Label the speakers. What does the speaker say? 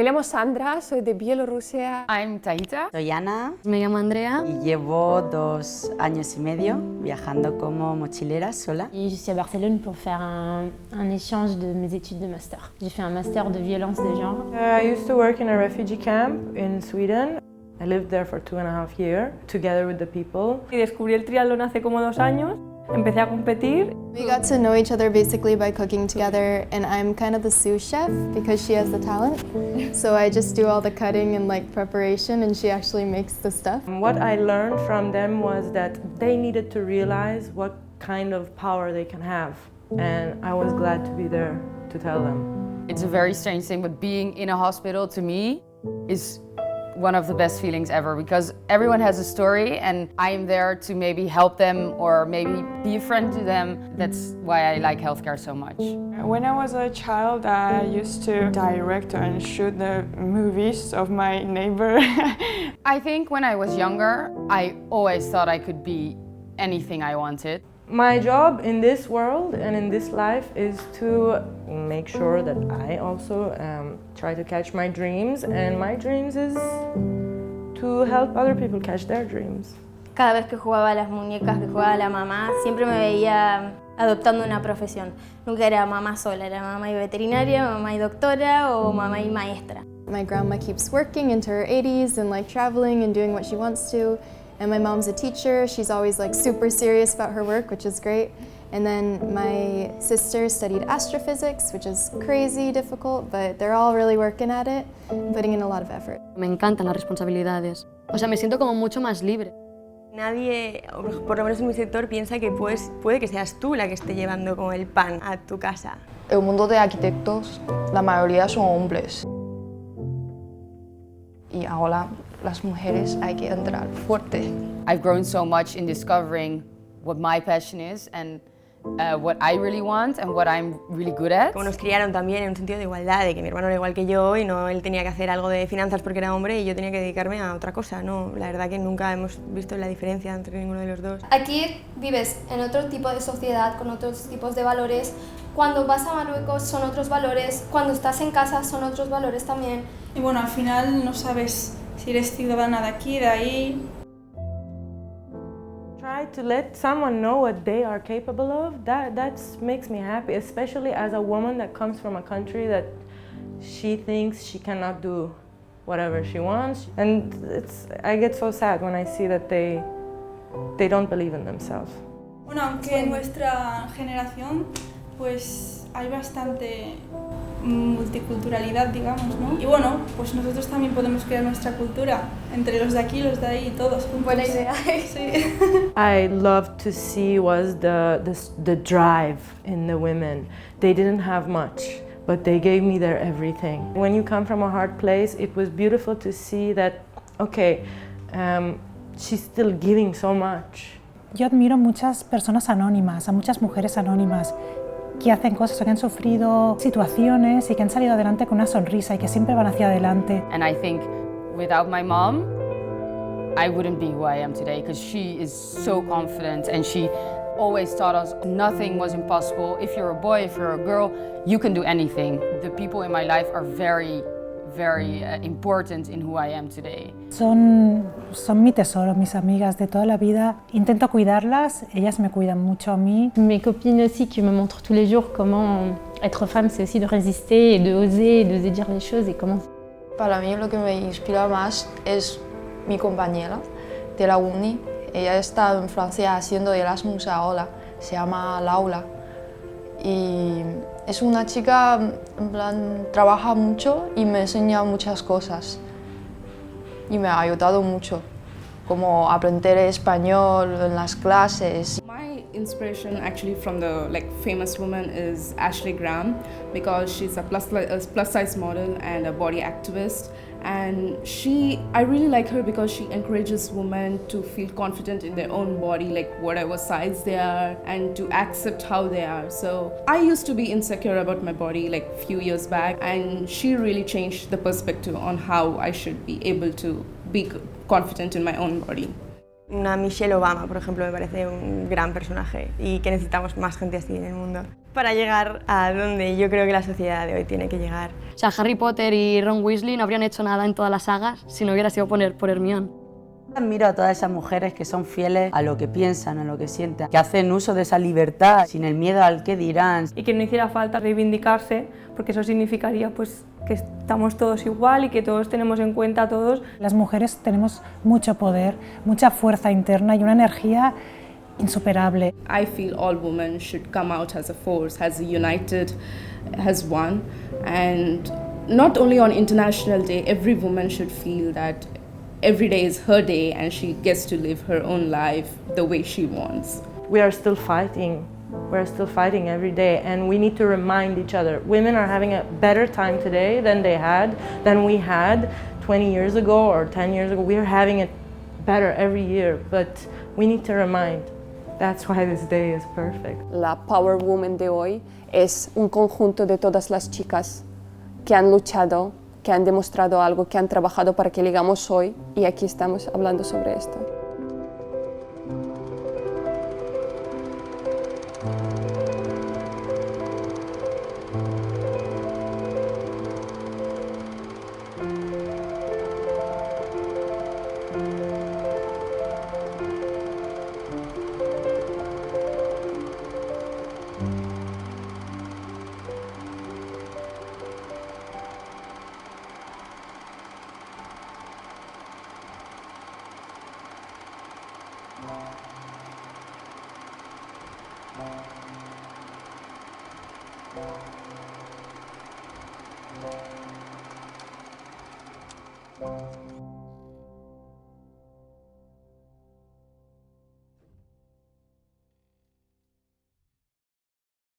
Speaker 1: Me llamo Sandra, soy de Bielorrusia.
Speaker 2: I'm Tahita.
Speaker 3: Soy Ana.
Speaker 4: Me llamo Andrea.
Speaker 3: Y llevo 2 años y medio viajando como mochilera sola.
Speaker 5: Et je suis à Barcelone pour faire un échange de mes études de master. J'ai fait un master de violence de genre.
Speaker 6: I used to work in a refugee camp in Sweden. I lived there for 2.5 years, together with the people.
Speaker 7: Y descubrí el triatlón hace como 2 años. Empecé a competir.
Speaker 8: We got to know each other basically by cooking together, and I'm kind of the sous chef because she has the talent. So I just do all the cutting and like preparation, and she actually makes the stuff.
Speaker 6: What I learned from them was that they needed to realize what kind of power they can have, and I was glad to be there to tell them.
Speaker 2: It's a very strange thing, but being in a hospital to me is one of the best feelings ever, because everyone has a story and I'm there to maybe help them or maybe be a friend to them. That's why I like healthcare so much.
Speaker 9: When I was a child, I used to direct and shoot the movies of my neighbor.
Speaker 2: I think when I was younger, I always thought I could be anything I wanted.
Speaker 6: My job in this world and in this life is to make sure that I also try to catch my dreams, and my dreams is to help other people catch their dreams.
Speaker 10: Cada vez que jugaba a las muñecas, que jugaba a la mamá, siempre me veía adoptando una profesión. Nunca era mamá sola, era mamá y veterinaria, mamá y doctora o mamá y maestra.
Speaker 8: My grandma keeps working into her 80s and like traveling and doing what she wants to. And my mom's a teacher. She's always like super serious about her work, which is great. And then my sister studied astrophysics, which is crazy difficult, but they're all really working at it, putting in a lot of effort.
Speaker 4: Me encantan las responsabilidades. O sea, me siento como mucho más libre.
Speaker 11: Nadie, por lo menos en mi sector, piensa que puede que seas tú la que esté llevando como el pan a tu casa.
Speaker 12: El mundo de arquitectos, la mayoría son hombres. Y ahora las mujeres hay que entrar fuerte.
Speaker 2: I've grown so much in discovering what my passion is and what I really want and what I'm really good at.
Speaker 11: Como nos criaron también en un sentido de igualdad, de que mi hermano era igual que yo y no él tenía que hacer algo de finanzas porque era hombre y yo tenía que dedicarme a otra cosa. No, la verdad que nunca hemos visto la diferencia entre ninguno de los dos.
Speaker 13: Aquí vives en otro tipo de sociedad, con otros tipos de valores. Cuando vas a Marruecos son otros valores, cuando estás en casa son otros valores también.
Speaker 14: Y bueno, al final no sabes si eres ciudadana de aquí, de ahí.
Speaker 6: Try to let someone know what they are capable of. That makes me happy, especially as a woman that comes from a country that she thinks she cannot do whatever she wants. And I get so sad when I see that they don't believe in themselves.
Speaker 14: Bueno, aunque en nuestra generación pues hay bastante multiculturalidad, digamos, ¿no? Y bueno, pues nosotros también podemos crear nuestra cultura entre los de aquí, los de ahí, todos juntos.
Speaker 13: Buena idea.
Speaker 14: Sí.
Speaker 6: I loved to see was the drive in the women. They didn't have much, but they gave me their everything. When you come from a hard place, it was beautiful to see that, okay, she's still giving so much.
Speaker 15: Yo admiro muchas personas anónimas, a muchas mujeres anónimas que hacen cosas o que han sufrido situaciones y que han salido adelante con una sonrisa y que siempre van hacia adelante.
Speaker 2: And I think without my mom, I wouldn't be who I am today, because she is so confident and she always taught us nothing was impossible. If you're a boy, if you're a girl, you can do anything. The people in my life are very important in who I am today.
Speaker 15: Son mi tesoro, mis amigas de toda la vida. Intento cuidarlas, ellas me cuidan mucho a mí.
Speaker 5: Mes copines aussi qui me montrent tous les jours comment être femme, c'est aussi de résister et de oser dire les choses et comment.
Speaker 12: Para mí lo que me inspira más es mi compañera de la uni. Ella está en Francia haciendo Erasmus ahora, se llama Laura. Y es una chica, en plan, trabaja mucho y me enseña muchas cosas. Y me ha ayudado mucho, como aprender español en las clases.
Speaker 16: My inspiration actually from the famous woman is Ashley Graham, because she's a plus size model and a body activist. And I really like her because she encourages women to feel confident in their own body, like whatever size they are, and to accept how they are. So I used to be insecure about my body like a few years back, and she really changed the perspective on how I should be able to be confident in my own body.
Speaker 11: Una Michelle Obama, por ejemplo, me parece un gran personaje y que necesitamos más gente así en el mundo para llegar a donde yo creo que la sociedad de hoy tiene que llegar.
Speaker 4: O sea, Harry Potter y Ron Weasley no habrían hecho nada en todas las sagas si no hubiera sido por Hermione.
Speaker 3: Admiro a todas esas mujeres que son fieles a lo que piensan, a lo que sienten, que hacen uso de esa libertad sin el miedo al qué dirán.
Speaker 7: Y que no hiciera falta reivindicarse, porque eso significaría pues, que estamos todos igual y que todos tenemos en cuenta a todos.
Speaker 15: Las mujeres tenemos mucho poder, mucha fuerza interna y una energía insuperable.
Speaker 16: I feel all women should come out as a force, as united, as one. And not only on International Day, every woman should feel that every day is her day and she gets to live her own life the way she wants.
Speaker 6: We are still fighting. We're still fighting every day, and we need to remind each other. Women are having a better time today than we had 20 years ago or 10 years ago. We are having it better every year, but we need to remind. That's why this day is perfect.
Speaker 1: La Power Woman de hoy es un conjunto de todas las chicas que han luchado, que han demostrado algo, que han trabajado para que llegamos hoy, y aquí estamos hablando sobre esto.
Speaker 17: Thank you.